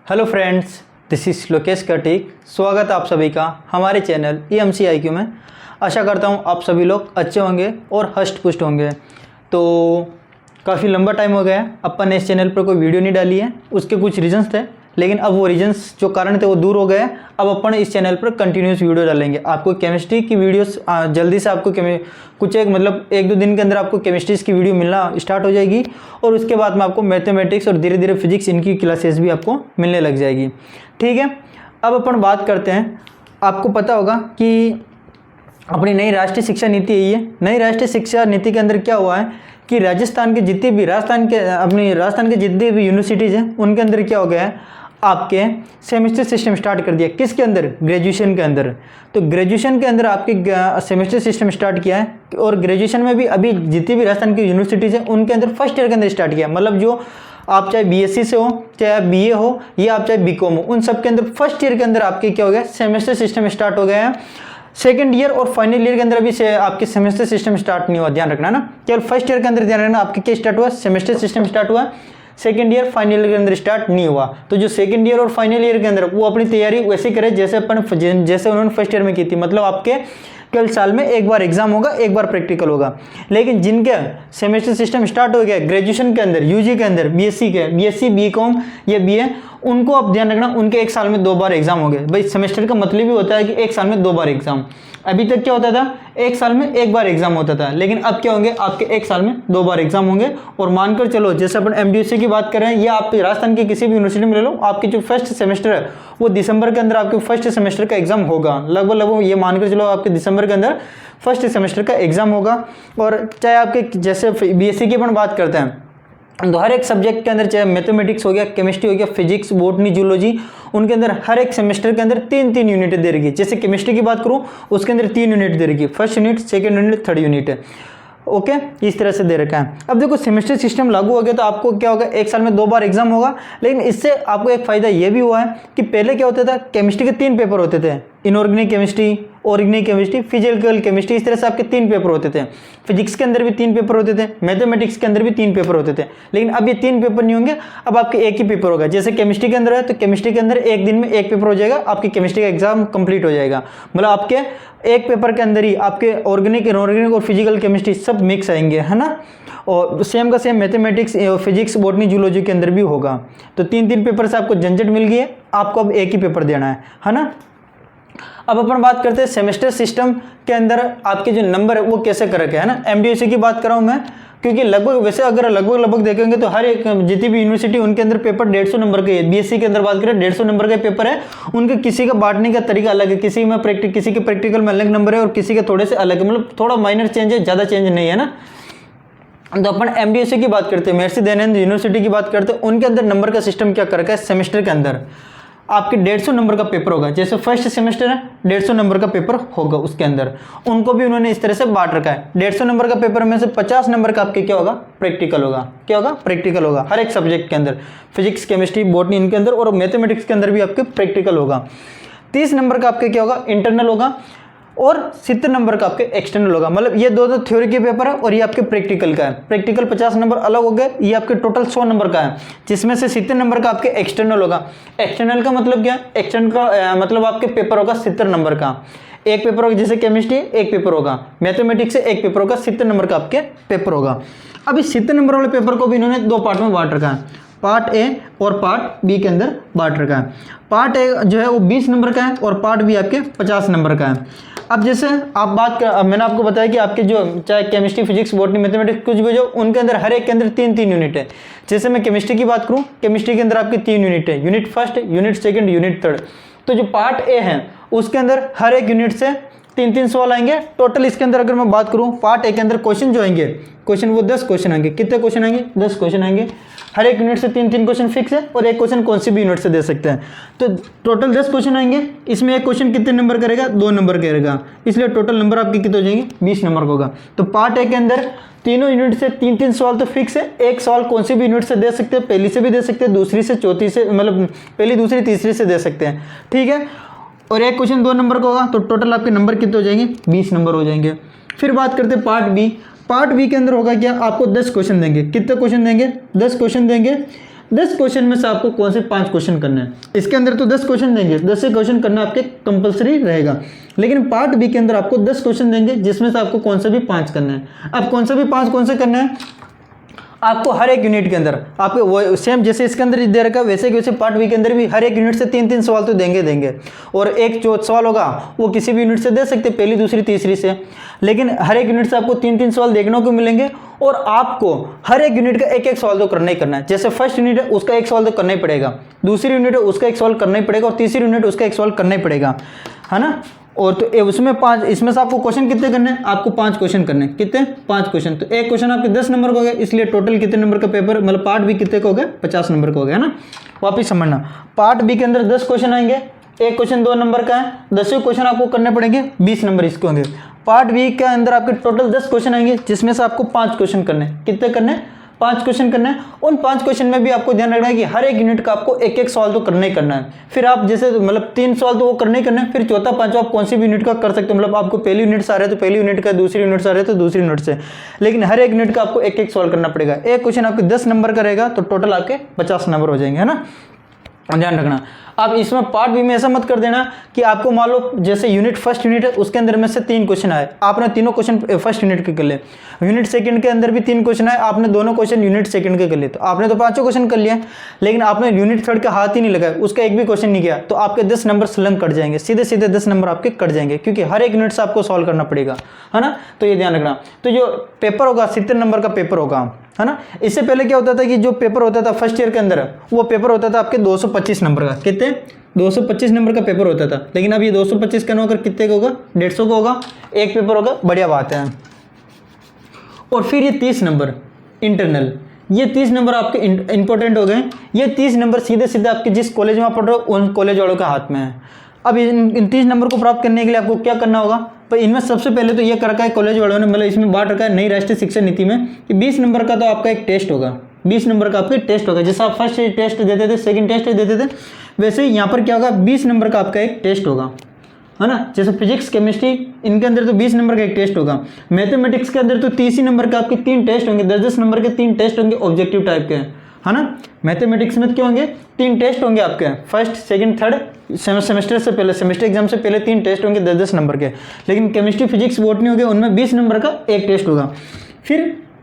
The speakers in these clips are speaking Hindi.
Hello friends, this is Lokesh Katik. स्वागत है आप सभी का हमारे चैनल EMC-IQ में। आशा करता हूँ आप सभी लोग अच्छे होंगे और हष्ट पुष्ट होंगे। तो काफ़ी लंबा टाइम हो गया है अपन ने इस चैनल पर कोई वीडियो नहीं डाली है। उसके कुछ रीजंस थे, लेकिन अब वो रीजंस जो कारण थे वो दूर हो गए हैं। अब अपन इस चैनल पर कंटिन्यूस वीडियो डालेंगे। आपको केमिस्ट्री की वीडियोस जल्दी से आपको कुछ एक दो दिन के अंदर आपको केमिस्ट्रीज की वीडियो मिलना स्टार्ट हो जाएगी, और उसके बाद में आपको मैथमेटिक्स और धीरे धीरे फिजिक्स इनकी क्लासेस भी आपको मिलने लग जाएगी। ठीक है, अब अपन बात करते हैं। आपको पता होगा कि अपनी नई राष्ट्रीय शिक्षा नीति है। ये नई राष्ट्रीय शिक्षा नीति के अंदर क्या हुआ है कि राजस्थान के जितनी भी यूनिवर्सिटीज़ हैं उनके अंदर क्या हो गया है, आपके सेमेस्टर सिस्टम स्टार्ट कर दिया। किसके अंदर? ग्रेजुएशन के अंदर। तो ग्रेजुएशन के अंदर आपके सेमेस्टर सिस्टम स्टार्ट किया है, और ग्रेजुएशन में भी अभी जितनी भी राजस्थान की यूनिवर्सिटीज़ हैं उनके अंदर फर्स्ट ईयर के अंदर स्टार्ट किया। मतलब जो आप चाहे BSc से हो, चाहे आप BA हो, या आप चाहे BCom हो, उन सब के अंदर फर्स्ट ईयर के अंदर आपके क्या हो गया, सेमेस्टर सिस्टम स्टार्ट हो गया है। सेकंड ईयर और फाइनल ईयर के अंदर अभी से आपके सेमेस्टर सिस्टम स्टार्ट नहीं हुआ, ध्यान रखना ना। केवल फर्स्ट ईयर के अंदर ध्यान रखना आपके क्या स्टार्ट हुआ, सेमेस्टर सिस्टम स्टार्ट हुआ। सेकंड ईयर फाइनल ईयर के अंदर स्टार्ट नहीं हुआ। तो जो सेकंड ईयर और फाइनल ईयर के अंदर वो अपनी तैयारी वैसे करें जैसे उन्होंने फर्स्ट ईयर में की थी। मतलब आपके केवल साल में एक बार एग्जाम होगा, एक बार प्रैक्टिकल होगा। लेकिन जिनके सेमेस्टर सिस्टम स्टार्ट हो गया ग्रेजुएशन के अंदर, UG के अंदर, BSc BCom या BA, उनको आप ध्यान रखना उनके एक साल में 2 बार एग्जाम हो गए। भाई सेमेस्टर का मतलब ही होता है कि एक साल में 2 बार एग्जाम। अभी तक क्या होता था, एक साल में एक बार एग्जाम होता था, लेकिन अब क्या होंगे, आपके एक साल में 2 बार एग्जाम होंगे। और मानकर चलो जैसे अपन MDOC की बात कर रहे हैं, या आप राजस्थान की किसी भी यूनिवर्सिटी में ले लो, आपकी जो फर्स्ट सेमेस्टर है वो दिसंबर के अंदर आपके फर्स्ट सेमेस्टर का एग्जाम होगा। लगभग ये मानकर चलो आपके दिसंबर के अंदर फर्स्ट सेमेस्टर का एग्जाम होगा। और चाहे आपके जैसे BSc की अपन बात करते हैं तो हर एक सब्जेक्ट के अंदर, चाहे मैथमेटिक्स हो गया, केमिस्ट्री हो गया, फिजिक्स, बॉटनी, जूलॉजी, उनके अंदर हर एक सेमेस्टर के अंदर 3-3 यूनिट दे रही है। जैसे केमिस्ट्री की बात करूं उसके अंदर 3 यूनिट दे रही है, first unit, second unit, third unit है। ओके, इस तरह से दे रखा है। अब देखो सेमेस्टर सिस्टम लागू हो गया तो आपको क्या होगा, एक साल में 2 बार एग्जाम होगा। लेकिन इससे आपको एक फायदा ये भी हुआ है कि पहले क्या होता था, केमिस्ट्री के 3 पेपर होते थे, inorganic chemistry, organic chemistry, physical chemistry, इस तरह से आपके 3 पेपर होते थे। फिजिक्स के अंदर भी 3 पेपर होते थे, मैथमेटिक्स के अंदर भी 3 पेपर होते थे। लेकिन अब ये 3 पेपर नहीं होंगे, अब आपके एक ही पेपर होगा। जैसे केमिस्ट्री के अंदर है तो केमिस्ट्री के अंदर एक दिन में एक पेपर हो जाएगा, आपकी केमिस्ट्री का एग्जाम कंप्लीट हो जाएगा। मतलब आपके एक पेपर के अंदर ही आपके ऑर्गेनिक, इनऑर्गेनिक और फिजिकल केमिस्ट्री सब मिक्स आएंगे, है ना। और सेम का same mathematics, physics, botany, zoology के अंदर भी होगा। तो 3-3 पेपर से आपको झंझट मिल गई है, आपको अब एक ही पेपर देना है ना। अब अपन बात करते हैं सेमेस्टर सिस्टम के अंदर आपके जो नंबर है वो कैसे कर रखे है ना। MDOC की बात कर रहा हूँ मैं, क्योंकि लगभग देखेंगे तो हर एक जितनी भी यूनिवर्सिटी उनके अंदर पेपर 150 नंबर के है। BSc के अंदर बात करें 150 नंबर का पेपर है। उनके किसी का बांटने का तरीका अलग है, किसी के प्रैक्टिकल में अलग नंबर है और किसी के थोड़े से अलग है। मतलब थोड़ा माइनर चेंज है, ज़्यादा चेंज नहीं है ना। तो अपन MDOC की बात करते हैं, महर्षि दयानंद यूनिवर्सिटी की बात करते हैं, उनके अंदर नंबर का सिस्टम क्या कर रखा है, सेमेस्टर के अंदर आपके 150 नंबर का पेपर होगा। जैसे फर्स्ट सेमेस्टर है 150 नंबर का पेपर होगा, उसके अंदर उनको भी उन्होंने इस तरह से बांट रखा है। 150 नंबर का पेपर में से 50 नंबर का आपके क्या होगा, प्रैक्टिकल होगा। क्या होगा, प्रैक्टिकल होगा हर एक सब्जेक्ट के अंदर, फिजिक्स, केमिस्ट्री, बॉटनी इनके अंदर, और मैथमेटिक्स के अंदर भी आपके प्रैक्टिकल होगा। 30 नंबर का आपके क्या होगा, इंटरनल होगा, और 70 नंबर का आपके एक्सटर्नल होगा। मतलब ये दो थ्योरी के पेपर है और ये आपके प्रैक्टिकल का है। प्रैक्टिकल 50 नंबर अलग हो गए, ये आपके टोटल 100 नंबर का है, जिसमें से 70 नंबर का आपके एक्सटर्नल होगा। एक्सटर्नल का मतलब क्या है, एक्सटर्नल का मतलब आपके पेपर होगा 70 नंबर का। एक पेपर होगा, जैसे केमिस्ट्री एक पेपर होगा, मैथमेटिक्स से एक पेपर होगा, 70 नंबर का आपके पेपर होगा। अब इस 70 नंबर वाले पेपर को भी इन्होंने 2 पार्ट में बांट रखा है, पार्ट ए और पार्ट बी के अंदर बांट रखा है। पार्ट ए जो है वो 20 नंबर का है और पार्ट बी आपके 50 नंबर का है। अब जैसे मैंने आपको बताया कि आपके जो चाहे केमिस्ट्री, फिजिक्स, बॉटनी, मैथमेटिक्स कुछ भी जो उनके अंदर हर एक के अंदर 3-3 यूनिट है। जैसे मैं केमिस्ट्री की बात करूं, केमिस्ट्री के अंदर आपके 3 यूनिट है, unit first, unit second, unit third. तो जो पार्ट ए है उसके अंदर हर एक यूनिट से 3-3 सवाल आएंगे टोटल। इसके अंदर अगर मैं बात करूं पार्ट ए के अंदर क्वेश्चन जो आएंगे, क्वेश्चन वो 10 क्वेश्चन आएंगे। कितने क्वेश्चन आएंगे, 10 क्वेश्चन आएंगे। हर एक यूनिट से 3-3 क्वेश्चन फिक्स है, और एक क्वेश्चन कौन सी भी यूनिट से दे सकते हैं। तो टोटल 10 क्वेश्चन आएंगे, इसमें एक क्वेश्चन कितने नंबर करेगा, 2 नंबर करेगा, इसलिए टोटल नंबर आपके कितने हो जाएंगे, 20 नंबर का होगा। तो पार्ट ए के अंदर तीनों यूनिट से 3-3 सवाल तो फिक्स है। एक सवाल कौन सी भी यूनिट से दे सकते हैं, पहली से भी दे सकते हैं, दूसरी से, चौथी से, मतलब पहली, दूसरी, तीसरी से दे सकते हैं। ठीक है, और एक क्वेश्चन 2 नंबर का होगा, तो टोटल आपके नंबर कितने हो जाएंगे, 20 नंबर हो जाएंगे। फिर बात करते हैं पार्ट बी। पार्ट बी के अंदर होगा क्या, आपको 10 क्वेश्चन देंगे। कितने क्वेश्चन देंगे, 10 क्वेश्चन देंगे। 10 क्वेश्चन में से आपको कौन से 5 क्वेश्चन करने हैं। इसके अंदर तो 10 क्वेश्चन देंगे, 10 से क्वेश्चन करना आपके कंपलसरी रहेगा, लेकिन पार्ट बी के अंदर आपको 10 क्वेश्चन देंगे जिसमें से आपको कौन से भी 5 करने हैं। अब कौन से भी 5 कौन से करने हैं, आपको हर एक यूनिट के अंदर आपको वो सेम जैसे इसके अंदर दे रखा वैसे कि वैसे पार्ट बी के अंदर भी हर एक यूनिट से 3-3 सवाल तो देंगे। और एक जो सवाल होगा वो किसी भी यूनिट से दे सकते, पहली दूसरी तीसरी से, लेकिन हर एक यूनिट से आपको 3-3 सवाल देखने को मिलेंगे। और आपको हर एक यूनिट का एक सवाल तो करना ही करना है। जैसे फर्स्ट यूनिट है उसका एक सवाल तो करना ही पड़ेगा, दूसरी यूनिट है उसका एक सवाल करना ही पड़ेगा, और तीसरी यूनिट उसका एक सवाल करना ही पड़ेगा, है ना। और तो उसमें 5, इसमें से आपको क्वेश्चन कितने करने हैं, आपको 5 क्वेश्चन करने हैं। कितने? 5 क्वेश्चन। तो एक क्वेश्चन आपके 10 नंबर का हो गया, इसलिए टोटल कितने नंबर का पेपर, मतलब पार्ट बी कितने का हो गया, 50 नंबर का हो गया, है ना। वापिस समझना, पार्ट बी के अंदर 10 क्वेश्चन आएंगे, एक क्वेश्चन 2 नंबर का है, 10 क्वेश्चन आपको करने पड़ेंगे, 20 नंबर इसके होंगे। पार्ट बी के अंदर आपके टोटल 10 क्वेश्चन आएंगे जिसमें से आपको 5 क्वेश्चन करने हैं। कितने करने हैं? 5 क्वेश्चन करना है। उन 5 क्वेश्चन में भी आपको ध्यान रखना है कि हर एक यूनिट का आपको एक सवाल तो करना ही करना है। फिर आप जैसे मतलब 3 सवाल तो वो करने ही करना है, फिर चौथा पांचवा आप कौन सी भी यूनिट का कर सकते हो, मतलब आपको पहली यूनिट से आ रहे हैं तो पहली यूनिट का, दूसरी यूनिट से आ रहे हैं तो दूसरी यूनिट से, लेकिन हर एक यूनिट का आपको एक सवाल करना पड़ेगा। एक क्वेश्चन आपके 10 नंबर का रहेगा तो टोटल आपके 50 नंबर हो जाएंगे, है ना। ध्यान रखना। अब इसमें पार्ट बी में ऐसा मत कर देना कि आपको मान लो जैसे यूनिट फर्स्ट यूनिट है उसके अंदर में से 3 क्वेश्चन आए, आपने तीनों क्वेश्चन फर्स्ट यूनिट के कर लिए। यूनिट सेकंड के अंदर भी 3 क्वेश्चन आए, आपने दोनों क्वेश्चन यूनिट सेकंड के कर लिए, तो आपने तो 5 क्वेश्चन कर लिया, लेकिन आपने यूनिट थर्ड का हाथ ही नहीं लगाया, उसका एक भी क्वेश्चन नहीं किया, तो आपके 10 नंबर सलंग कट जाएंगे, सीधे सीधे 10 नंबर आपके कट जाएंगे, क्योंकि हर एक यूनिट से आपको सॉल्व करना पड़ेगा, है ना। तो ये ध्यान रखना। तो जो पेपर होगा 70 नंबर का पेपर होगा, है ना। इससे पहले क्या होता था कि जो पेपर होता था फर्स्ट ईयर के अंदर, वो पेपर होता था आपके 225 नंबर का। कितने? 225 नंबर का पेपर होता था, लेकिन अब ये 225 का होकर कितने का होगा? 150 का होगा, एक पेपर होगा, बढ़िया बात है। और फिर ये 30 नंबर इंटरनल, ये 30 नंबर आपके इंपॉर्टेंट हो गए। ये 30 नंबर सीधे सीधे आपके जिस कॉलेज में आप पढ़ रहे हो उन कॉलेज वालों के हाथ में है। अब इन 30 नंबर को प्राप्त करने के लिए आपको क्या करना होगा? पर इनमें सबसे पहले तो ये कर रखा है कॉलेज वालों ने, मतलब इसमें बांट रखा है नई राष्ट्रीय शिक्षा नीति में कि 20 नंबर का तो आपका एक टेस्ट होगा, 20 नंबर का आपका टेस्ट होगा। जैसे आप फर्स्ट टेस्ट देते थे, सेकंड टेस्ट देते थे, वैसे ही यहाँ पर क्या होगा, 20 नंबर का आपका एक टेस्ट होगा, है ना। जैसे फिजिक्स, केमिस्ट्री, इनके अंदर तो 20 नंबर का एक टेस्ट होगा। मैथमेटिक्स के अंदर तो 30 नंबर का आपके 3 टेस्ट होंगे, 10-10 नंबर के 3 टेस्ट होंगे ऑब्जेक्टिव टाइप के, है ना। मैथमेटिक्स में क्या होंगे? 3 टेस्ट होंगे आपके, फर्स्ट सेकंड थर्ड सेमेस्टर से पहले, सेमेस्टर एग्जाम से पहले 3 टेस्ट होंगे 10-10 नंबर के। लेकिन केमिस्ट्री, फिजिक्स, बॉटनी हो गए, उनमें 20 नंबर का एक टेस्ट होगा। फिर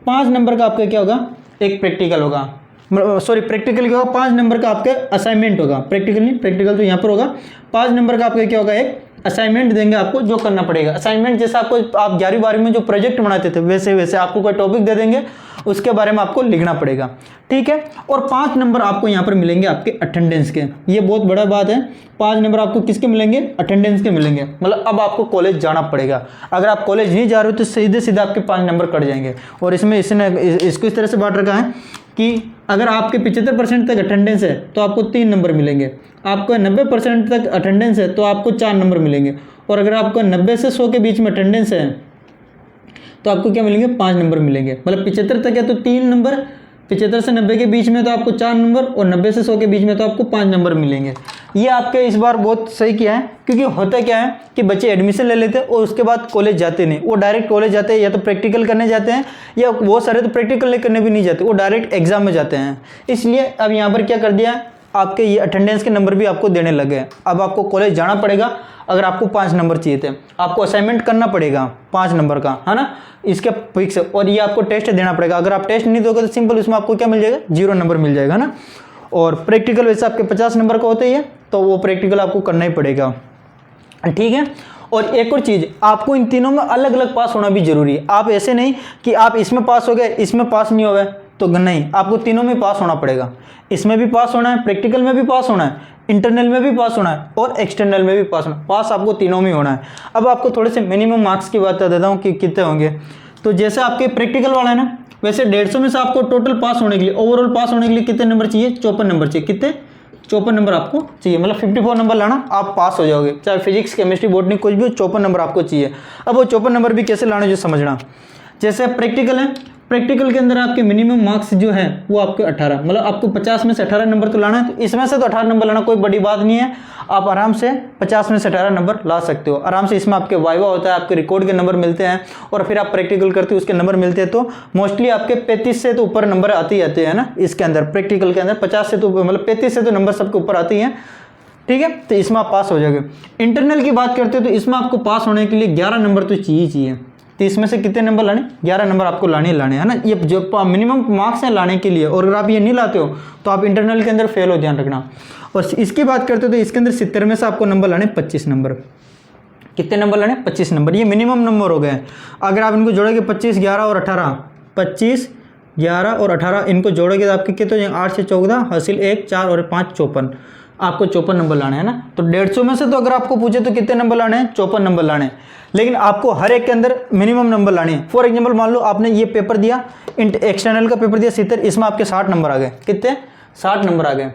5 नंबर का आपका क्या होगा? एक प्रैक्टिकल होगा, सॉरी प्रैक्टिकल क्या होगा? 5 नंबर का आपका असाइनमेंट होगा, प्रैक्टिकल नहीं, प्रैक्टिकल तो यहाँ पर होगा। 5 नंबर का आपका क्या होगा? एक असाइनमेंट देंगे आपको, जो करना पड़ेगा। असाइनमेंट जैसे आपको आप 11वीं-12वीं में जो प्रोजेक्ट बनाते थे वैसे आपको कोई टॉपिक दे देंगे, उसके बारे में आपको लिखना पड़ेगा, ठीक है। और 5 नंबर आपको यहाँ पर मिलेंगे आपके अटेंडेंस के। ये बहुत बड़ा बात है, 5 नंबर आपको किसके मिलेंगे? अटेंडेंस के मिलेंगे। मतलब अब आपको कॉलेज जाना पड़ेगा। अगर आप कॉलेज नहीं जा रहे हो तो सीधे सीधे आपके 5 नंबर कट जाएंगे। और इसमें इसको इस तरह से बांट रखा है कि अगर आपके 75% तक अटेंडेंस है तो आपको 3 नंबर मिलेंगे, आपको 90% तक अटेंडेंस है तो आपको 4 नंबर मिलेंगे, और अगर आपको 90 से 100 के बीच में अटेंडेंस है तो आपको क्या मिलेंगे? 5 नंबर मिलेंगे। मतलब 75 तक है तो 3 नंबर, 75 से 90 के बीच में तो आपको 4 नंबर, और 90 से 100 के बीच में तो आपको 5 नंबर मिलेंगे। ये आपके इस बार बहुत सही किया है, क्योंकि होता क्या है कि बच्चे एडमिशन ले लेते हैं और उसके बाद कॉलेज जाते नहीं, वो डायरेक्ट कॉलेज जाते हैं, या तो प्रैक्टिकल करने जाते हैं, या वो सारे तो प्रैक्टिकल करने भी नहीं जाते, वो डायरेक्ट एग्जाम में जाते हैं। इसलिए अब यहाँ पर क्या कर दिया, आपके ये अटेंडेंस के नंबर भी आपको देने लगे हैं। अब आपको कॉलेज जाना पड़ेगा अगर आपको 5 नंबर चाहिए थे, आपको असाइनमेंट करना पड़ेगा 5 नंबर का, है ना, इसके फिक्स। और ये आपको टेस्ट देना पड़ेगा। अगर आप टेस्ट नहीं दोगे तो सिंपल उसमें आपको क्या मिल जाएगा? 0 नंबर मिल जाएगा ना। और प्रैक्टिकल वैसे आपके 50 नंबर का होता ही है, तो वो प्रैक्टिकल आपको करना ही पड़ेगा, ठीक है। और एक और चीज़, आपको इन तीनों में अलग अलग पास होना भी जरूरी है। आप ऐसे नहीं कि आप इसमें पास हो गए, इसमें पास नहीं हो गए, तो नहीं, आपको तीनों में पास होना पड़ेगा। इसमें भी पास होना है, प्रैक्टिकल में भी पास होना है, इंटरनल में भी पास होना है, और एक्सटर्नल में भी पास होना है। पास आपको तीनों में होना है। अब आपको थोड़े से मिनिमम मार्क्स की बात बता देता हूँ कि कितने होंगे। तो जैसे आपके प्रैक्टिकल वाला है ना, वैसे 150 में से आपको टोटल पास होने के लिए, ओवरऑल पास होने के लिए कितने नंबर चाहिए? 54 नंबर चाहिए। कितने? 54 नंबर आपको चाहिए। मतलब 54 नंबर लाना, आप पास हो जाओगे। चाहे फिजिक्स, केमिस्ट्री, बॉटनी कुछ भी हो, 54 नंबर आपको चाहिए। अब वो 54 नंबर भी कैसे लाने जो समझना। जैसे प्रैक्टिकल है, प्रैक्टिकल के अंदर आपके मिनिमम मार्क्स जो है वो आपके 18, मतलब आपको 50 में से 18 नंबर तो लाना है। तो इसमें से तो 18 नंबर लाना कोई बड़ी बात नहीं है, आप आराम से 50 में से 18 नंबर ला सकते हो आराम से। इसमें आपके वाइवा होता है, आपके रिकॉर्ड के नंबर मिलते हैं, और फिर आप प्रैक्टिकल करते हो उसके नंबर मिलते हैं। तो मोस्टली आपके 35 से तो ऊपर नंबर आते ही आते हैं ना इसके अंदर, प्रैक्टिकल के अंदर 50 से तो मतलब 35 से तो नंबर सबके ऊपर आते ही हैं, ठीक है। तो इसमें आप पास हो जाओगे। इंटरनल की बात करते हो तो इसमें आपको पास होने के लिए 11 नंबर तो चाहिए। तो इसमें से कितने नंबर लाने, 11 नंबर आपको लाने है ना, ये जो मिनिमम मार्क्स हैं लाने के लिए। और अगर आप ये नहीं लाते हो तो आप इंटरनल के अंदर फेल हो, ध्यान रखना। और इसकी बात करते हो तो इसके अंदर 70 में से आपको नंबर लाने 25 नंबर। कितने नंबर लाने, 25 नंबर, ये मिनिमम नंबर हो गए। अगर आप इनको जोड़ोगे 25, 11 और 18, 25, 11 और 18 इनको जोड़ोगे तो आपके कितने हो जाएंगे, 8 से 14 हासिल 1, 4 और 5 54, आपको 54 नंबर लाने हैं ना। तो 150 में से तो अगर आपको पूछे तो कितने नंबर लाने हैं, 54 नंबर लाने हैं। लेकिन आपको हर एक के अंदर मिनिमम नंबर लाने हैं। फॉर एग्जांपल मान लो आपने ये पेपर दिया, एक्सटर्नल का पेपर दिया 70, इसमें आपके 60 नंबर आ गए। कितने, 60 नंबर आ गए,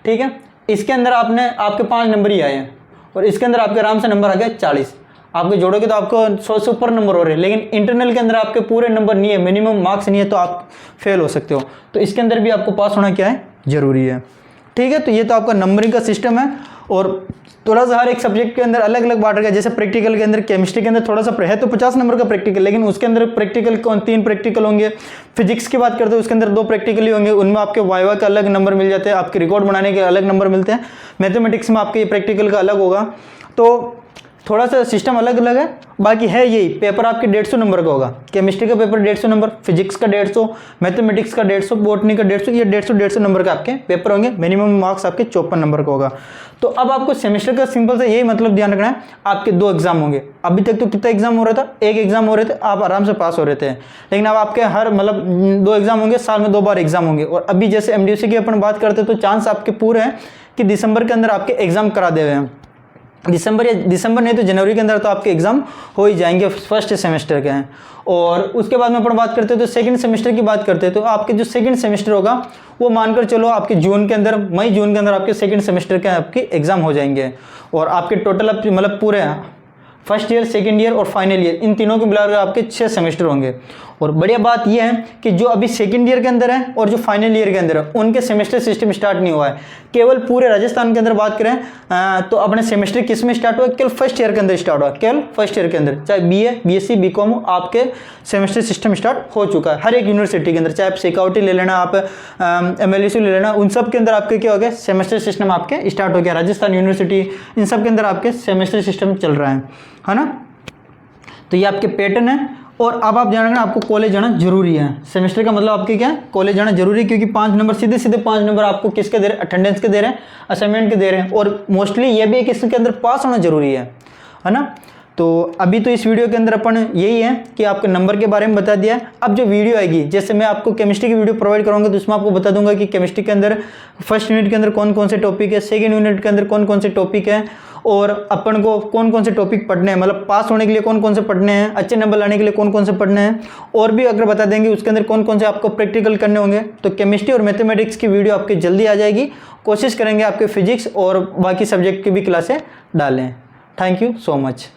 ठीक है। इसके अंदर आपके 5 नंबर ही आए हैं, और इसके अंदर आपके आराम से नंबर आ गए 40। आपके जोड़ोगे तो आपको 100 से ऊपर नंबर हो रहे हैं। लेकिन इंटरनल के अंदर आपके पूरे नंबर नहीं है, मिनिमम मार्क्स नहीं है, तो आप फेल हो सकते हो। तो इसके अंदर भी आपको पास होना क्या है, जरूरी है, ठीक है। तो ये तो आपका नंबरिंग का सिस्टम है। और थोड़ा सा हर एक सब्जेक्ट के अंदर अलग अलग बांट गया। जैसे प्रैक्टिकल के अंदर केमिस्ट्री के अंदर थोड़ा सा है तो 50 नंबर का प्रैक्टिकल, लेकिन उसके अंदर प्रैक्टिकल 3 प्रैक्टिकल होंगे। फिजिक्स की बात करते हैं उसके अंदर 2 प्रैक्टिकल ही होंगे, उनमें आपके वाइवा का अलग नंबर मिल जाते हैं, आपके रिकॉर्ड बनाने के अलग नंबर मिलते हैं। मैथमेटिक्स में आपके प्रैक्टिकल का अलग होगा। तो थोड़ा सा सिस्टम अलग अलग है, बाकी है यही। पेपर आपके 150 नंबर का होगा, केमिस्ट्री का पेपर 150 नंबर, फिजिक्स का 150, मैथमेटिक्स का 150, बॉटनी का 150, ये 150 नंबर का आपके पेपर होंगे। मिनिमम मार्क्स आपके 54 नंबर का होगा। तो अब आपको सेमेस्टर का सिंपल से यही मतलब ध्यान रखना है, आपके 2 एग्जाम होंगे। अभी तक तो कितना एग्जाम हो रहा था, 1 एग्जाम हो रहे थे, आप आराम से पास हो रहे थे। लेकिन अब आपके हर मतलब 2 एग्जाम होंगे, साल में 2 बार एग्जाम होंगे। और अभी जैसे एमडीसी की अपन बात करते हैं तो चांस आपके पूरे हैं कि दिसंबर के अंदर आपके एग्जाम करा दे हुए हैं। दिसंबर नहीं तो जनवरी के अंदर तो आपके एग्जाम हो ही जाएंगे, फर्स्ट सेमेस्टर के हैं। और उसके बाद में अपन बात करते हैं तो सेकंड सेमेस्टर की बात करते हैं। तो आपके जो सेकंड सेमेस्टर होगा वो मानकर चलो आपके जून के अंदर, मई जून के अंदर आपके सेकंड सेमेस्टर के आपके एग्जाम हो जाएंगे। और आपके टोटल मतलब पूरे फर्स्ट ईयर, सेकंड ईयर और फाइनल ईयर, इन तीनों को मिलाकर आपके 6 सेमेस्टर होंगे। और बढ़िया बात यह है कि जो अभी सेकंड ईयर के अंदर है और जो फाइनल ईयर के अंदर है उनके सेमेस्टर सिस्टम स्टार्ट नहीं हुआ है। केवल पूरे राजस्थान के अंदर बात करें तो अपने सेमेस्टर किस में स्टार्ट हुआ, केवल फर्स्ट ईयर के अंदर स्टार्ट हुआ, केवल फर्स्ट ईयर के अंदर। चाहे बीए, बीएससी, बीकॉम आपके सेमेस्टर सिस्टम स्टार्ट हो चुका है हर एक यूनिवर्सिटी के अंदर। चाहे आप सिक्योरिटी ले लेना, आप MLSU ले लेना, उन सब के अंदर आपके क्या हो गया, सेमेस्टर सिस्टम आपके स्टार्ट हो गया। राजस्थान यूनिवर्सिटी, इन सब के अंदर आपके सेमेस्टर सिस्टम चल रहा है ना। तो ये आपके पैटर्न है। और अब आप ध्यान रखना, आपको कॉलेज जाना जरूरी है। सेमेस्टर का मतलब आपके क्या है, कॉलेज जाना जरूरी है, क्योंकि 5 नंबर सीधे 5 नंबर आपको किसके दे रहे हैं, अटेंडेंस के दे रहे हैं, असाइनमेंट के दे रहे हैं। और मोस्टली ये भी है कि इसके अंदर पास होना जरूरी है ना। तो अभी तो इस वीडियो के अंदर अपन यही है कि आपके नंबर के बारे में बता दिया। अब जो वीडियो आएगी, जैसे मैं आपको केमिस्ट्री की वीडियो प्रोवाइड करूँगा तो उसमें आपको बता दूंगा कि केमिस्ट्री के अंदर फर्स्ट यूनिट के अंदर कौन कौन से टॉपिक है, सेकेंड यूनिट के अंदर कौन कौन से टॉपिक है, और अपन को कौन कौन से टॉपिक पढ़ने हैं, मतलब पास होने के लिए कौन कौन से पढ़ने हैं, अच्छे नंबर लाने के लिए कौन कौन से पढ़ने हैं। और भी अगर बता देंगे उसके अंदर कौन कौन से आपको प्रैक्टिकल करने होंगे। तो केमिस्ट्री और मैथमेटिक्स की वीडियो आपकी जल्दी आ जाएगी। कोशिश करेंगे आपके फिजिक्स और बाकी सब्जेक्ट की भी क्लासें डालें। Thank you so much.